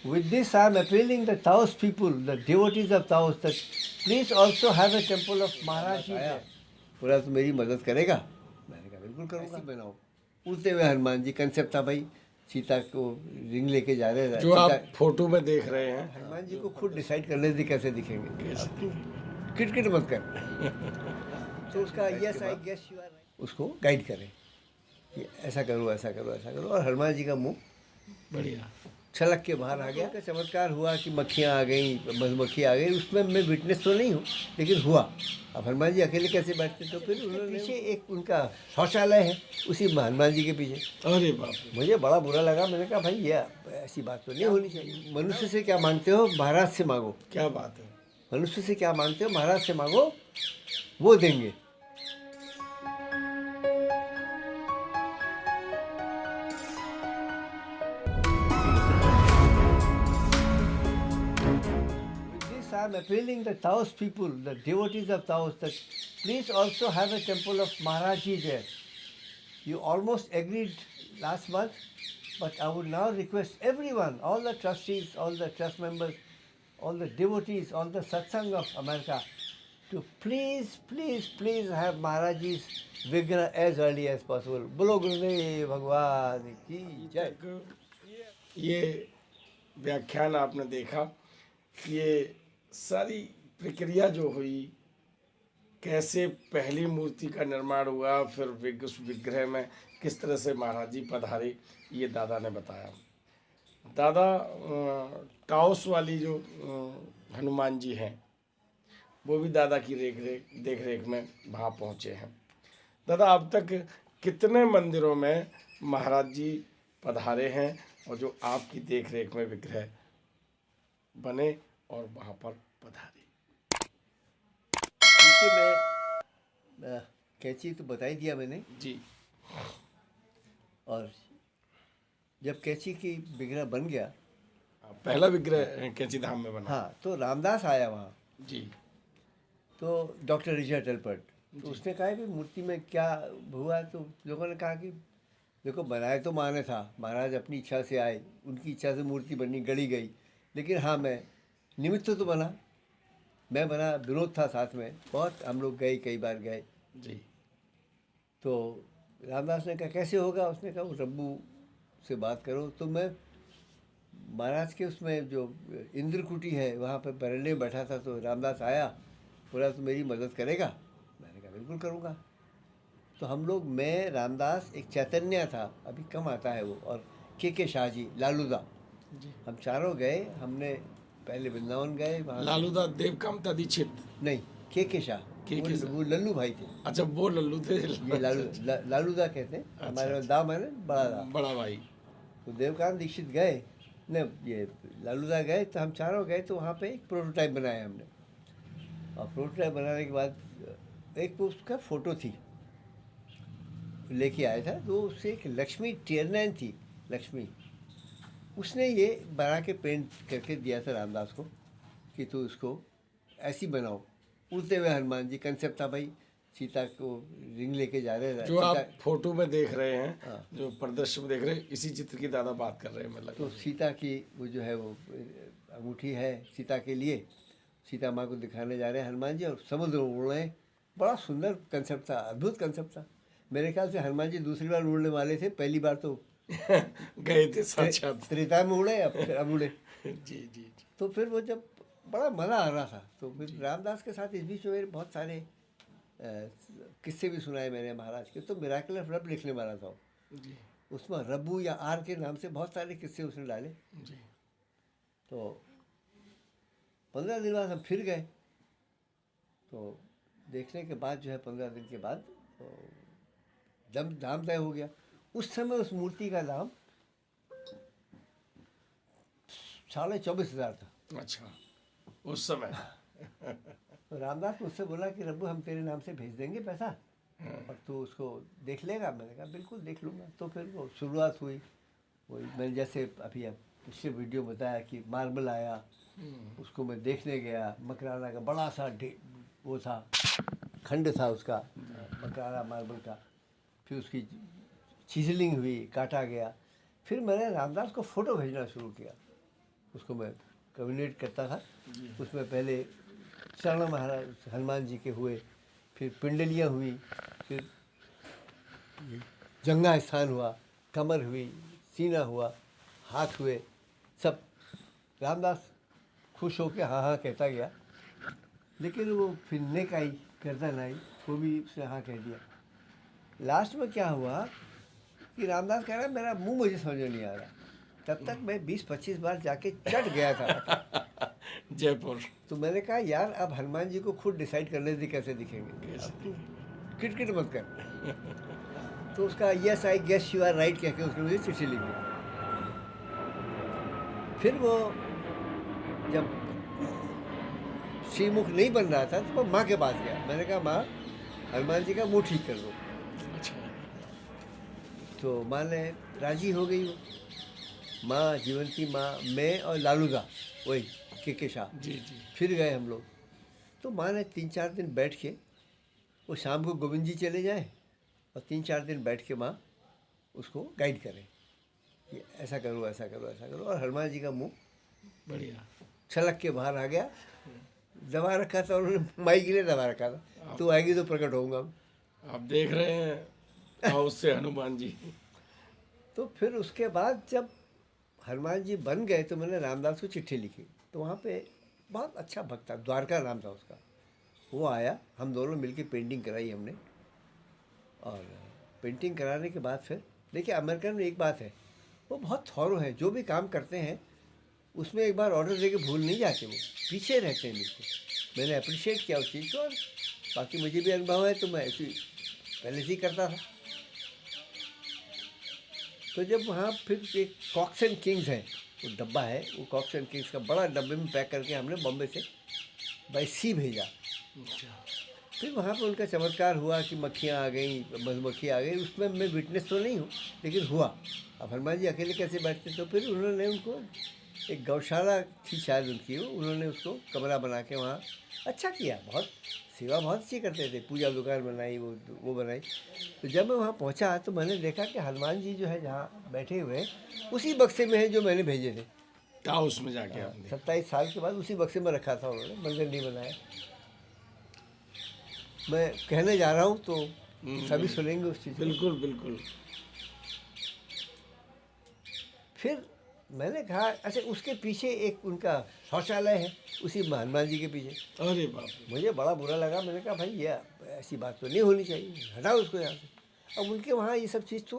With this, I am appealing the Taos people, the devotees of Taos, that please also have a temple of Maharaj ji there. पूरा तो मेरी मदद करेगा? मैंने कहा बिल्कुल करूँगा। ऐसी बनाओ। उड़ते हुए हनुमान जी कंसेप्ट था भाई, सीता को रिंग लेके जा रहे हैं। जो आप फोटो में देख रहे हैं, हनुमान जी को खुद डिसाइड कर लेते कैसे दिखेंगे। अब तू किटकिट मत कर। तो उसका yes I guess you are right, उसको गाइड करें कि ऐसा करो ऐसा करो ऐसा करो, और हनुमान जी का मुंह बढ़िया छलक के बाहर आ गया। का चमत्कार हुआ कि मक्खियाँ आ गई, मधुमक्खी आ गई, उसमें मैं विटनेस तो नहीं हूँ लेकिन हुआ। अब हनुमान जी अकेले कैसे बैठते, तो फिर उन्होंने पीछे एक उनका शौचालय है, उसी हनुमान जी के पीछे। अरे बाप रे, मुझे बड़ा बुरा लगा। मैंने कहा भाई ये ऐसी बात तो नहीं होनी चाहिए। मनुष्य से क्या मांगते हो, महाराज से मांगो। क्या बात है। मनुष्य से क्या मांगते हो, महाराज से मांगो, वो देंगे। I am appealing the Taos people, the devotees of Taos, that please also have a temple of Maharaj ji there. You almost agreed last month, but I would now request everyone, all the trustees, all the trust members, all the devotees, all the satsang of America, to please, please, please have Maharaj ji's Vigra as early as possible. Bolo Gurudev Bhagwan ki jai. ये व्याख्यान आपने देखा, ये सारी प्रक्रिया जो हुई, कैसे पहली मूर्ति का निर्माण हुआ, फिर विग्रह में किस तरह से महाराज जी पधारे, ये दादा ने बताया। दादा टाओस वाली जो हनुमान जी हैं, वो भी दादा की देख रेख में वहाँ पहुँचे हैं। दादा अब तक कितने मंदिरों में महाराज जी पधारे हैं और जो आपकी देख रेख में विग्रह बने और वहाँ पर पधारे? मैं कैंची तो बता ही दिया मैंने जी। और जब कैंची की विग्रह बन गया, पहला विग्रह कैंची धाम में बना, हाँ, तो रामदास आया वहाँ जी। तो डॉक्टर रिचर्ड एल्पर्ट, तो उसने कहा कि मूर्ति में क्या हुआ, तो लोगों ने कहा कि देखो बनाए तो माने था, महाराज अपनी इच्छा से आए, उनकी इच्छा से मूर्ति बनी, गढ़ी गई, लेकिन हाँ मैं निमित्त तो बना, मैं बना, विनोद था साथ में, बहुत हम लोग गए, कई बार गए जी। तो रामदास ने कहा कैसे होगा, उसने कहा वो रब्बू से बात करो। तो मैं महाराज के उसमें जो इंद्रकुटी है वहाँ पर बरंडे में बैठा था, तो रामदास आया, बोला तो मेरी मदद करेगा? मैंने कहा बिल्कुल करूँगा। तो हम लोग, मैं, रामदास, एक चैतन्य था, अभी कम आता है वो, और के शाह जी, लालूदा, हम चारों गए। हमने पहले वृंदावन गए, वहाँ लालूदा देवकांता दीक्षित नहीं, के शाह, वो लल्लू भाई थे। अच्छा, वो लल्लू थे। ये लालूदा कहते हैं, हमारे दाम है ना, बड़ा भाई। तो देवकांत दीक्षित गए न, ये लालूदा गए, तो हम चारों गए, तो वहाँ पे एक प्रोटोटाइप बनाया हमने, और प्रोटोटाइप बनाने के बाद एक उसका फ़ोटो थी, लेके आया था, तो उससे एक लक्ष्मी टियरनैन थी, लक्ष्मी, उसने ये बना के पेंट करके दिया था रामदास को कि तू इसको ऐसी बनाओ। उड़ते हुए हनुमान जी कंसेप्ट था भाई, सीता को रिंग लेके जा रहे हैं। जो आप फोटो में देख रहे हैं, जो प्रदर्शन में देख रहे हैं, इसी चित्र की दादा बात कर रहे हैं। मतलब तो सीता की वो जो है वो अंगूठी है सीता के लिए, सीता माँ को दिखाने जा रहे हैं हनुमान जी, और समुद्र उड़ रहे हैं। बड़ा सुंदर कंसेप्ट था, अद्भुत कंसेप्ट था। मेरे ख्याल से हनुमान जी दूसरी बार उड़ने वाले थे, पहली बार तो गए थे साक्षात, त्रेता में उड़े, अब उड़े। जी जी। तो फिर वो जब बड़ा मज़ा आ रहा था, तो फिर रामदास के साथ इस बीच में मेरे बहुत सारे किस्से भी सुनाए मैंने महाराज के। तो मिराकुलस रब लिखने वाला था जी, उसमें रब्बू या आर के नाम से बहुत सारे किस्से उसने डाले जी। तो 15 दिन बाद हम फिर गए, तो देखने के बाद जो है 15 दिन के बाद तो दाम तय हो गया। उस समय उस मूर्ति का दाम 24,500 था। अच्छा, उस समय तो रामदास मुझसे बोला कि रब्बू हम तेरे नाम से भेज देंगे पैसा, और तू उसको देख लेगा? मैंने कहा बिल्कुल देख लूँगा। तो फिर वो शुरुआत हुई, वही मैंने जैसे अभी अब पिछले वीडियो बताया कि मार्बल आया, उसको मैं देखने गया। मकराना का बड़ा सा वो था, खंड था उसका, मकराना मार्बल का। फिर उसकी चिजलिंग हुई, काटा गया। फिर मैंने रामदास को फ़ोटो भेजना शुरू किया उसको मैं कम्युनिकेट करता था। उसमें पहले शरण महाराज हनुमान जी के हुए, फिर पिंडलियाँ हुई, फिर जंगा स्थान हुआ, कमर हुई, सीना हुआ, हाथ हुए, सब। रामदास खुश होकर हाँ हाँ कहता गया, लेकिन वो फिर नेक आई, गर्दन आई, वो भी उसने हाँ कह दिया। लास्ट में क्या हुआ कि रामदास कह रहा है मेरा मुंह मुझे समझ में नहीं आ रहा। तब तक मैं 20-25 बार जाके चढ़ गया था। जयपुर। तो मैंने कहा यार अब हनुमान जी को खुद डिसाइड करने दे कैसे दिखेंगे, अब तू किटकिट मत कर। तो उसका yes I guess you are right कह के उसने मुझे चिट्ठी लिखी। फिर वो जब श्रीमुख नहीं बन रहा था तो मैं माँ के पास गया। मैंने कहा माँ हनुमान जी का मुंह ठीक कर दो। अच्छा। तो माँ ने राजी हो गई। वो माँ, जीवंती माँ, मैं और लालूदा, वही के शाह, जी जी। फिर गए हम लोग। तो माँ ने 3-4 दिन बैठ के, वो शाम को गोविंद जी चले जाएं और 3-4 दिन बैठ के माँ उसको गाइड करें कि ऐसा करो ऐसा करो ऐसा करो। और हनुमान जी का मुंह बढ़िया। छलक के बाहर आ गया। दबा रखा था उन्होंने, माई के लिए दबा रखा था, तू आएगी तो प्रकट होऊंगा। आप देख रहे हैं हाउस से हनुमान जी। तो फिर उसके बाद जब हनुमान जी बन गए तो मैंने रामदास को चिट्ठी लिखी। तो वहाँ पे बहुत अच्छा भक्त था, द्वारका नाम था उसका, वो आया, हम दोनों मिलके पेंटिंग कराई हमने। और पेंटिंग कराने के बाद फिर देखिए अमेरिकन में एक बात है, वो बहुत थॉरो है, जो भी काम करते हैं उसमें एक बार ऑर्डर दे के भूल नहीं जाते, वो पीछे रहते हैं बिल्कुल। मैंने अप्रिशिएट किया उस चीज़ को, और बाकी मुझे भी अनुभव है तो मैं ऐसे पहले से ही करता था। तो जब वहाँ फिर एक कॉक्स एंड किंग्स है, वो डब्बा है, वो कॉक्स एंड किंग्स का बड़ा डब्बे में पैक करके हमने बॉम्बे से बाई सी भेजा। अच्छा। फिर वहाँ पर उनका चमत्कार हुआ कि मक्खियाँ आ गई, मधुमक्खी आ गई। उसमें मैं विटनेस तो नहीं हूँ, लेकिन हुआ। अब हनुमान जी अकेले कैसे बैठते, तो फिर उन्होंने उनको एक गौशाला थी शायद उनकी, वो उन्होंने उसको कमरा बना के वहाँ अच्छा किया। बहुत सेवा बहुत अच्छी करते थे, पूजा दुकान बनाई, वो बनाई। तो जब मैं वहाँ पहुँचा तो मैंने देखा कि हनुमान जी जो है जहाँ बैठे हुए हैं उसी बक्से में है जो मैंने भेजे थे। हाउस में जाके आपने। 27 साल के बाद उसी बक्से में रखा था उन्होंने, मंदिर नहीं बनाया। मैं कहने जा रहा हूँ तो सभी सुनेंगे उस चीज़ को। बिल्कुल बिल्कुल। फिर मैंने कहा अच्छा उसके पीछे एक उनका शौचालय है, उसी हनुमान जी के पीछे। अरे बाप रे। मुझे बड़ा बुरा लगा। मैंने कहा भाई ये ऐसी बात तो नहीं होनी चाहिए, हटाओ उसको यहाँ से। अब उनके वहाँ ये सब चीज़ तो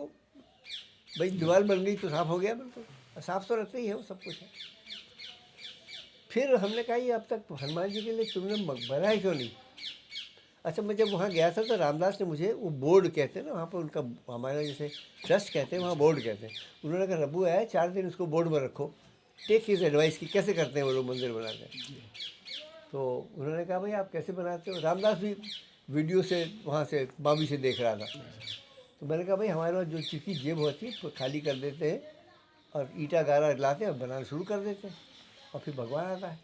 भाई दीवार बन गई तो साफ हो गया बिल्कुल, साफ तो रखते ही है वो, सब कुछ है। फिर हमने कहा ये अब तक हनुमान जी के लिए तुमने बनाया क्यों नहीं। अच्छा मैं जब वहाँ गया था तो रामदास ने मुझे, वो बोर्ड कहते हैं ना वहाँ पर उनका, हमारा जैसे ट्रस्ट कहते हैं वहाँ बोर्ड कहते हैं, उन्होंने कहा रब्बू आया 4 दिन उसको बोर्ड में रखो, टेक हिज एडवाइस की कैसे करते हैं वो लोग मंदिर बनाते हैं। तो उन्होंने कहा भाई आप कैसे बनाते हो। रामदास भी वीडियो से वहाँ से बाबी से देख रहा था। तो मैंने कहा भाई हमारे पास जो चिकी जेब होती है उसको खाली कर देते हैं और ईटा गारा लाते हैं और बनाना शुरू कर देते हैं और फिर भगवान आता है।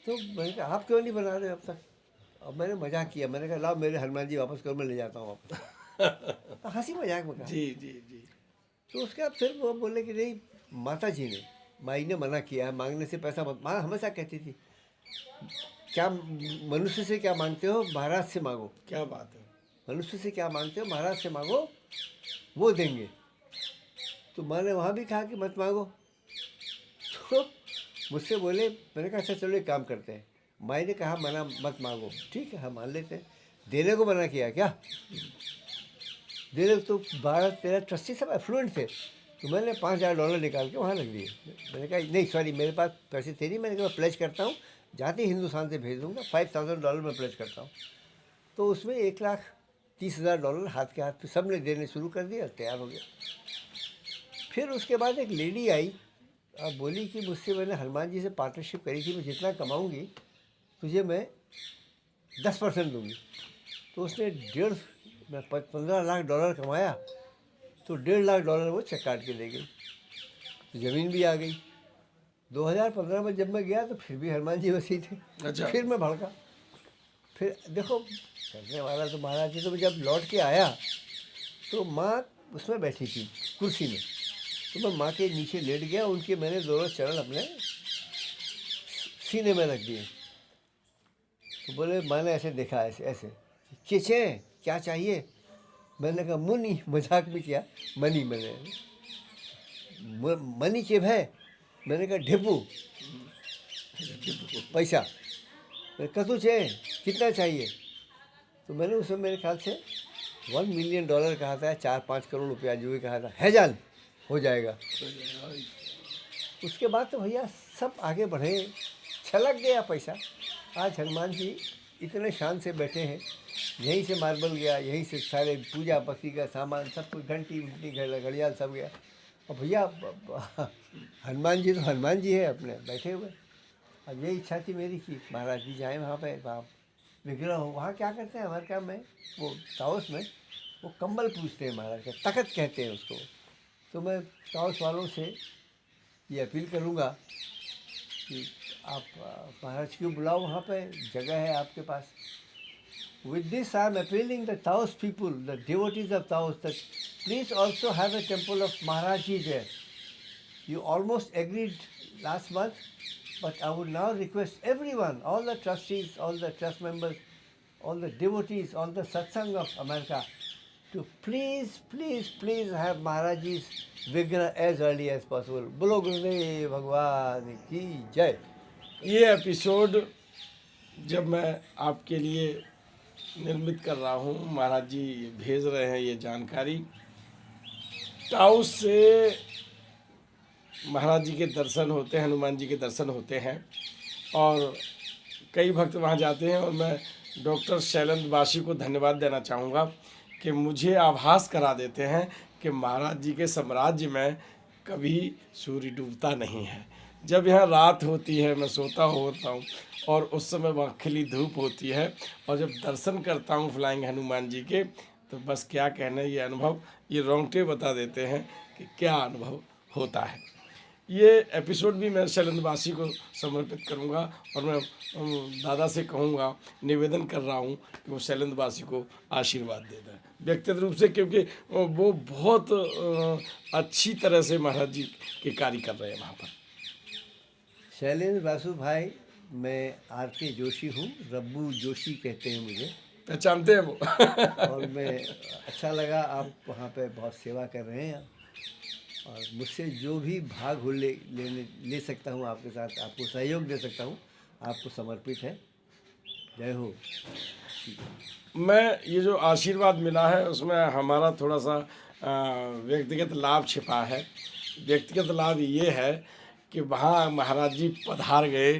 तो मैंने कहा आप क्यों नहीं बना रहे अब तक। अब मैंने मजाक किया, मैंने कहा लाओ मेरे हनुमान जी वापस करो, मैं ले जाता हूँ वापस। तो हंसी मजाक में कहा। जी जी जी। तो उसके बाद फिर वो बोले कि नहीं माता जी ने, माई ने मना किया है, मांगने से पैसा मत। माँ हमेशा कहती थी क्या मनुष्य से क्या मांगते हो महाराज से मांगो। क्या बात है। मनुष्य से क्या मांगते हो महाराज से मांगो, वो देंगे। तो मैंने वहाँ भी कहा कि मत मांगो। तो मुझसे बोले, मैंने कहा अच्छा चलो एक काम करते हैं, माई ने कहा मना मत मांगो, ठीक है हम मान लेते हैं। देने को मना किया क्या, देने तो 12-13 ट्रस्टी सब एफ्लुएंट थे। तो मैंने $5000 निकाल के वहाँ रख दिए। मैंने कहा नहीं सॉरी मेरे पास पैसे थे नहीं, मैंने कहा प्लेज करता हूँ जाते ही हिंदुस्तान से भेज दूँगा, $5000 मैं प्लेज करता हूँ। तो उसमें $1,30,000 हाथ के हाथ पे सब ने देने शुरू कर दिया, तैयार हो गया। फिर उसके बाद एक लेडी आई और बोली कि मुझसे मैंने हनुमान जी से पार्टनरशिप करी थी, मैं जितना कमाऊँगी तुझे मैं 10% दूँगी। तो उसने 15 लाख डॉलर कमाया तो $1.5 लाख वो चेक काट के ले गई। तो ज़मीन भी आ गई। 2015 में जब मैं गया तो फिर भी हनुमान जी वैसे ही थे। अच्छा। फिर मैं भड़का। फिर देखो करने वाला तो महाराज जी। तो जब लौट के आया तो माँ उसमें बैठी थी कुर्सी में, तो मैं माँ के नीचे लेट गया, उनके मैंने दोनों चरण अपने सीने में रख दिए। तो बोले, मैंने ऐसे देखा, ऐसे ऐसे, चेचे क्या चाहिए? मैंने कहा मुनी, मजाक में किया, मनी, मैंने मनी चेब है, मैंने कहा ढेपू, पैसा, मैंने कतु चे, कितना चाहिए? तो मैंने उसमें मेरे ख्याल से $1 मिलियन कहा था, 4-5 करोड़ रुपया जो भी कहा था, है जान, हो जाएगा। उसके बाद तो भैया सब आगे बढ़े, छलक गया पैसा। आज हनुमान जी इतने शान से बैठे हैं, यहीं से मार्बल गया, यहीं से सारे पूजा पक्षी का सामान सब कुछ, घंटी उंटी घड़ियाल सब गया। और भैया हनुमान जी तो हनुमान जी है अपने बैठे हुए। अब यही इच्छा थी मेरी कि महाराज जी जाएँ वहाँ पे, वहाँ विग्रह हो। वहाँ क्या करते हैं हमारे काम में, वो ताउस में वो कंबल पूछते हैं महाराज का, तखत कहते हैं उसको। तो मैं ताउस वालों से ये अपील करूँगा कि आप महाराज क्यों बुलाओ, वहाँ पे जगह है आपके पास। With this I am appealing the Taos people, the devotees of Taos, that please also have a temple of Maharaji there. You almost agreed last month, but I would now request everyone, all the trustees, all the trust members, all the devotees, all the satsang of America, to please, please, please have Maharaji's Vigrah as early as possible. बोलो गुरुदेव भगवान की जय। ये episode जब मैं आपके लिए निर्मित कर रहा हूँ, महाराज जी भेज रहे हैं ये जानकारी। ताउस से महाराज जी के दर्शन होते हैं, हनुमान जी के दर्शन होते हैं और कई भक्त वहाँ जाते हैं। और मैं डॉक्टर शैलेंद्र बासी को धन्यवाद देना चाहूँगा कि मुझे आभास करा देते हैं कि महाराज जी के साम्राज्य में कभी सूर्य डूबता नहीं है। जब यहाँ रात होती है, मैं सोता होता हूँ और उस समय वहाँ खिली धूप होती है, और जब दर्शन करता हूँ फ्लाइंग हनुमान जी के, तो बस क्या कहना, ये अनुभव, ये रोंगटे बता देते हैं कि क्या अनुभव होता है। ये एपिसोड भी मैं शैलेंद्रवासी को समर्पित करूंगा और मैं दादा से कहूंगा, निवेदन कर रहा हूं कि वो शैलेंद्रवासी को आशीर्वाद दे दें व्यक्तिगत रूप से, क्योंकि वो बहुत अच्छी तरह से महाराज जी के कार्य कर रहे हैं वहाँ पर। शैलेंद्र बासु भाई, मैं आर.के. जोशी हूँ, रब्बू जोशी कहते हैं मुझे, पहचानते हैं वो। और मैं अच्छा लगा आप वहाँ पे बहुत सेवा कर रहे हैं, और मुझसे जो भी भाग हो ले सकता हूँ आपके साथ, आपको सहयोग दे सकता हूँ, आपको समर्पित है। जय हो। मैं ये जो आशीर्वाद मिला है उसमें हमारा थोड़ा सा व्यक्तिगत लाभ छिपा है। व्यक्तिगत लाभ ये है कि वहाँ महाराज जी पधार गए,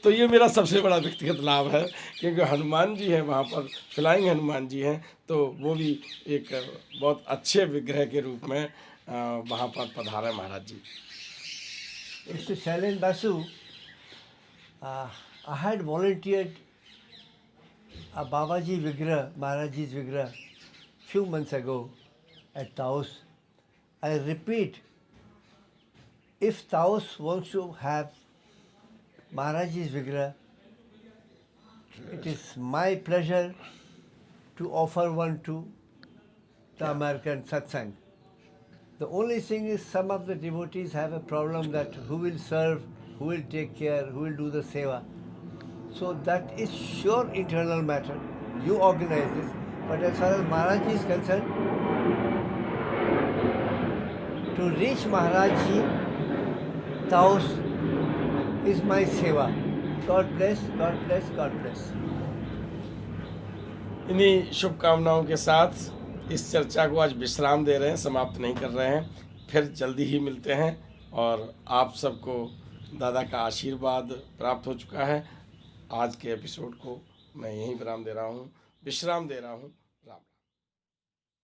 तो ये मेरा सबसे बड़ा व्यक्तिगत लाभ है, क्योंकि हनुमान जी हैं वहाँ पर, फ्लाइंग हनुमान जी हैं, तो वो भी एक बहुत अच्छे विग्रह के रूप में वहाँ पर पधारे महाराज जी। Mr. Shailen Basu, I had volunteered a Babaji Vigrah, Maharaji's Vigrah, few months ago at Taos. I repeat, if Taos wants to have Maharaji's Vigrah, it is my pleasure to offer one to the American Satsang. The only thing is, some of the devotees have a problem that who will serve, who will take care, who will do the seva. So that is sure internal matter. You organize this. But as far as Maharaj is concerned, to reach Maharaj ji, Taos is my seva. God bless, God bless, God bless. इन्हीं शुभकामनाओं के साथ इस चर्चा को आज विश्राम दे रहे हैं, समाप्त नहीं कर रहे हैं। फिर जल्दी ही मिलते हैं, और आप सबको दादा का आशीर्वाद प्राप्त हो चुका है। आज के एपिसोड को मैं यहीं विश्राम दे रहा हूँ। राम।